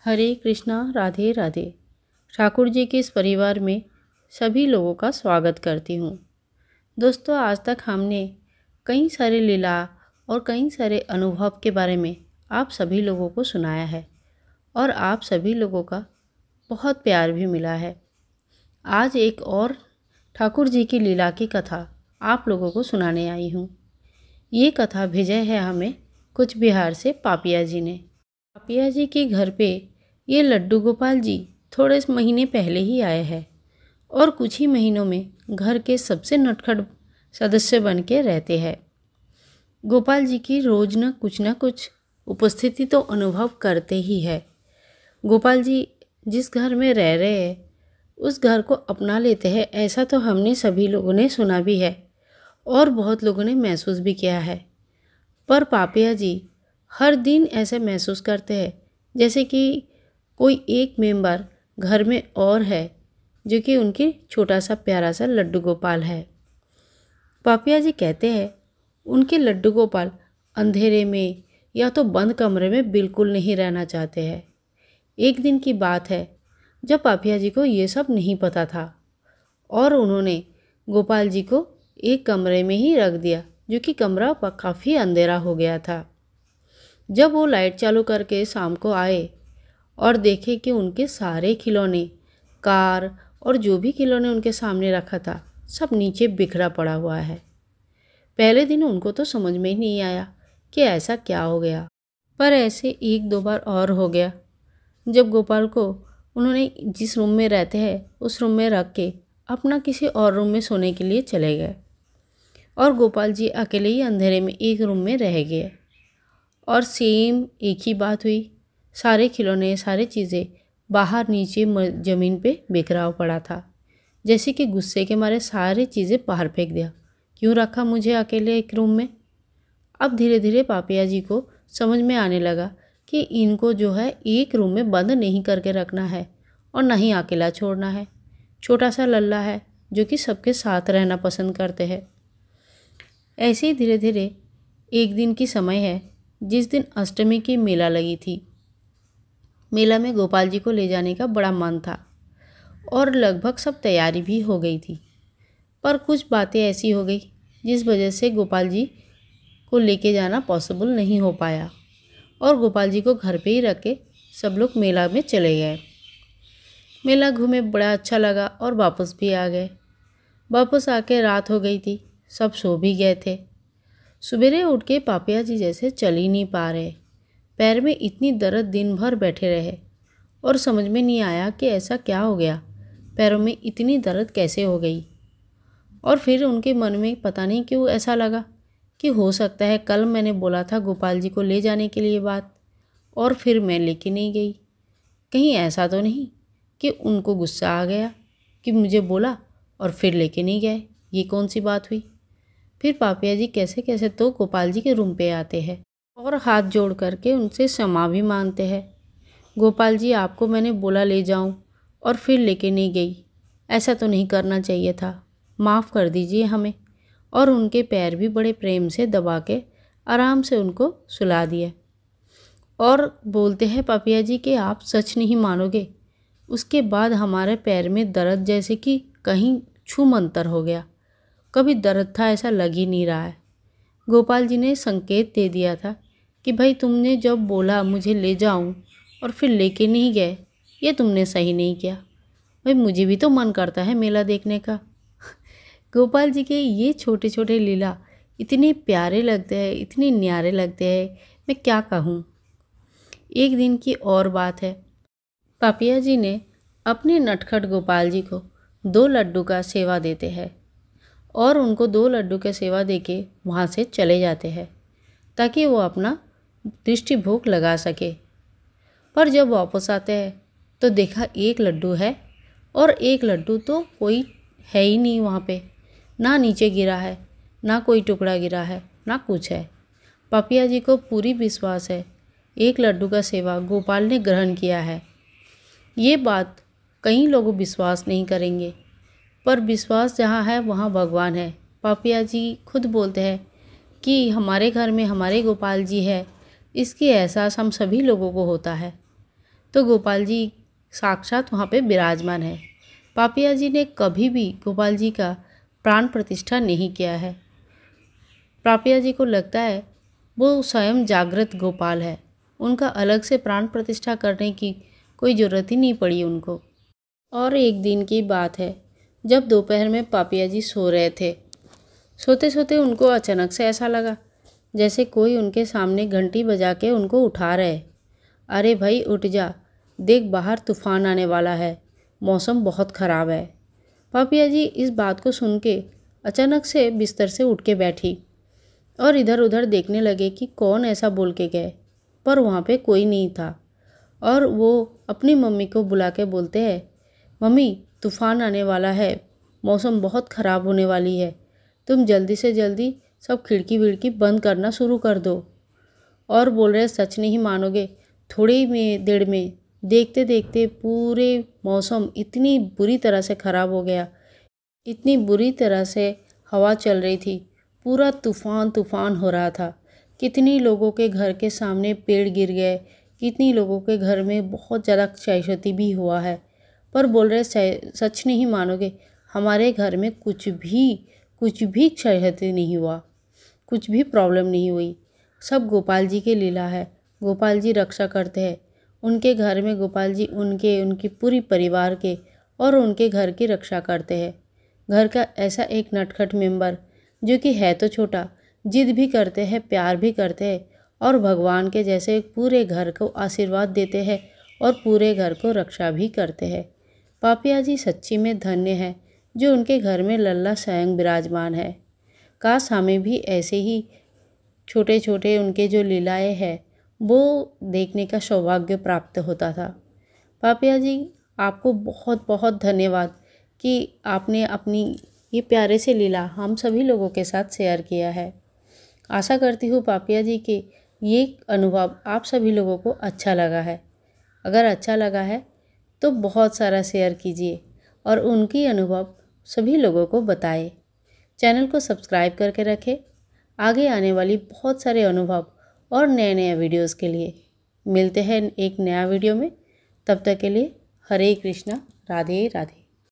हरे कृष्णा, राधे राधे। ठाकुर जी के इस परिवार में सभी लोगों का स्वागत करती हूँ। दोस्तों, आज तक हमने कई सारे लीला और कई सारे अनुभव के बारे में आप सभी लोगों को सुनाया है और आप सभी लोगों का बहुत प्यार भी मिला है। आज एक और ठाकुर जी की लीला की कथा आप लोगों को सुनाने आई हूँ। ये कथा भेजे है हमें कुछ बिहार से पापिया जी ने। पापिया जी के घर पे ये लड्डू गोपाल जी थोड़े महीने पहले ही आए हैं और कुछ ही महीनों में घर के सबसे नटखट सदस्य बन के रहते हैं। गोपाल जी की रोज न कुछ उपस्थिति तो अनुभव करते ही है। गोपाल जी जिस घर में रह रहे हैं उस घर को अपना लेते हैं, ऐसा तो हमने सभी लोगों ने सुना भी है और बहुत लोगों ने महसूस भी किया है। पर पापिया जी हर दिन ऐसे महसूस करते हैं जैसे कि कोई एक मेंबर घर में और है, जो कि उनके छोटा सा प्यारा सा लड्डू गोपाल है। पापिया जी कहते हैं उनके लड्डू गोपाल अंधेरे में या तो बंद कमरे में बिल्कुल नहीं रहना चाहते हैं। एक दिन की बात है जब पापिया जी को ये सब नहीं पता था और उन्होंने गोपाल जी को एक कमरे में ही रख दिया, जो कि कमरा काफ़ी अंधेरा हो गया था। जब वो लाइट चालू करके शाम को आए और देखे कि उनके सारे खिलौने, कार और जो भी खिलौने उनके सामने रखा था सब नीचे बिखरा पड़ा हुआ है। पहले दिन उनको तो समझ में ही नहीं आया कि ऐसा क्या हो गया, पर ऐसे एक दो बार और हो गया जब गोपाल को उन्होंने जिस रूम में रहते हैं उस रूम में रख के अपना किसी और रूम में सोने के लिए चले गए और गोपाल जी अकेले ही अंधेरे में एक रूम में रह गए। और सेम एक ही बात हुई, सारे खिलौने सारी चीज़ें बाहर नीचे ज़मीन पे बिखरा पड़ा था, जैसे कि गुस्से के मारे सारी चीज़ें बाहर फेंक दिया। क्यों रखा मुझे अकेले एक रूम में? अब धीरे धीरे पापिया जी को समझ में आने लगा कि इनको जो है एक रूम में बंद नहीं करके रखना है और ना ही अकेला छोड़ना है। छोटा सा लल्ला है जो कि सबके साथ रहना पसंद करते हैं। ऐसे ही धीरे धीरे एक दिन की समय है जिस दिन अष्टमी की मेला लगी थी। मेला में गोपाल जी को ले जाने का बड़ा मन था और लगभग सब तैयारी भी हो गई थी, पर कुछ बातें ऐसी हो गई जिस वजह से गोपाल जी को लेके जाना पॉसिबल नहीं हो पाया और गोपाल जी को घर पे ही रख के सब लोग मेला में चले गए। मेला घूमे, बड़ा अच्छा लगा और वापस भी आ गए। वापस आके रात हो गई थी, सब सो भी गए थे। सवेरे उठ के पापिया जी जैसे चल ही नहीं पा रहे, पैर में इतनी दर्द, दिन भर बैठे रहे और समझ में नहीं आया कि ऐसा क्या हो गया, पैरों में इतनी दर्द कैसे हो गई। और फिर उनके मन में पता नहीं क्यों ऐसा लगा कि हो सकता है कल मैंने बोला था गोपाल जी को ले जाने के लिए बात, और फिर मैं लेके नहीं गई। कहीं ऐसा तो नहीं कि उनको गुस्सा आ गया कि मुझे बोला और फिर लेके नहीं गए, ये कौन सी बात हुई। फिर पापिया जी कैसे कैसे तो गोपाल जी के रूम पे आते हैं और हाथ जोड़ करके उनसे क्षमा भी मांगते हैं। गोपाल जी, आपको मैंने बोला ले जाऊं और फिर लेके नहीं गई, ऐसा तो नहीं करना चाहिए था, माफ़ कर दीजिए हमें। और उनके पैर भी बड़े प्रेम से दबा के आराम से उनको सुला दिया और बोलते हैं पापिया जी कि आप सच नहीं मानोगे, उसके बाद हमारे पैर में दर्द जैसे कि कहीं छू मंतर हो गया। कभी दर्द था ऐसा लग ही नहीं रहा है। गोपाल जी ने संकेत दे दिया था कि भाई तुमने जब बोला मुझे ले जाऊं और फिर लेके नहीं गए, ये तुमने सही नहीं किया। भाई मुझे भी तो मन करता है मेला देखने का। गोपाल जी के ये छोटे छोटे लीला इतने प्यारे लगते हैं, इतने न्यारे लगते हैं, मैं क्या कहूँ। एक दिन की और बात है, पापिया जी ने अपने नटखट गोपाल जी को 2 लड्डू का सेवा देते हैं और उनको 2 लड्डू के सेवा देके वहाँ से चले जाते हैं ताकि वो अपना दृष्टि भोग लगा सके। पर जब वापस आते हैं तो देखा एक लड्डू है और एक लड्डू तो कोई है ही नहीं वहाँ पे, ना नीचे गिरा है, ना कोई टुकड़ा गिरा है, ना कुछ है। पापिया जी को पूरी विश्वास है एक लड्डू का सेवा गोपाल ने ग्रहण किया है। ये बात कई लोग विश्वास नहीं करेंगे, पर विश्वास जहाँ है वहाँ भगवान है। पापिया जी खुद बोलते हैं कि हमारे घर में हमारे गोपाल जी है, इसकी एहसास हम सभी लोगों को होता है। तो गोपाल जी साक्षात वहाँ पे विराजमान है। पापिया जी ने कभी भी गोपाल जी का प्राण प्रतिष्ठा नहीं किया है। पापिया जी को लगता है वो स्वयं जागृत गोपाल है, उनका अलग से प्राण प्रतिष्ठा करने की कोई ज़रूरत ही नहीं पड़ी उनको। और एक दिन की बात है, जब दोपहर में पापिया जी सो रहे थे। सोते सोते उनको अचानक से ऐसा लगा जैसे कोई उनके सामने घंटी बजा के उनको उठा रहे। अरे भाई उठ जा, देख बाहर तूफान आने वाला है, मौसम बहुत ख़राब है। पापिया जी इस बात को सुन के अचानक से बिस्तर से उठ के बैठी और इधर उधर देखने लगे कि कौन ऐसा बोल के गए, पर वहाँ पे कोई नहीं था। और वो अपनी मम्मी को बुला के बोलते हैं, मम्मी तूफान आने वाला है, मौसम बहुत ख़राब होने वाली है, तुम जल्दी से जल्दी सब खिड़की विड़की बंद करना शुरू कर दो। और बोल रहे सच नहीं मानोगे, थोड़ी ही में देर में देखते देखते पूरे मौसम इतनी बुरी तरह से ख़राब हो गया, इतनी बुरी तरह से हवा चल रही थी, पूरा तूफान तूफान हो रहा था। कितनी लोगों के घर के सामने पेड़ गिर गए, कितनी लोगों के घर में बहुत ज़्यादा क्षयक्षति भी हुआ है। पर बोल रहे सच नहीं मानोगे, हमारे घर में कुछ भी क्षयक्षति नहीं हुआ, कुछ भी प्रॉब्लम नहीं हुई। सब गोपाल जी की लीला है, गोपाल जी रक्षा करते हैं। उनके घर में गोपाल जी उनकी पूरी परिवार के और उनके घर की रक्षा करते हैं। घर का ऐसा एक नटखट मेंबर जो कि है तो छोटा, जिद भी करते हैं, प्यार भी करते हैं और भगवान के जैसे पूरे घर को आशीर्वाद देते हैं और पूरे घर को रक्षा भी करते हैं। पापिया जी सच्ची में धन्य है जो उनके घर में लल्ला स्वयं विराजमान है। काश हमें भी ऐसे ही छोटे छोटे उनके जो लीलाएँ हैं वो देखने का सौभाग्य प्राप्त होता था। पापिया जी आपको बहुत बहुत धन्यवाद कि आपने अपनी ये प्यारे से लीला हम सभी लोगों के साथ शेयर किया है। आशा करती हूँ पापिया जी कि ये अनुभव आप सभी लोगों को अच्छा लगा है। अगर अच्छा लगा है तो बहुत सारा शेयर कीजिए और उनकी अनुभव सभी लोगों को बताएं। चैनल को सब्सक्राइब करके रखें आगे आने वाली बहुत सारे अनुभव और नए नए वीडियोस के लिए। मिलते हैं एक नया वीडियो में, तब तक के लिए हरे कृष्णा, राधे राधे।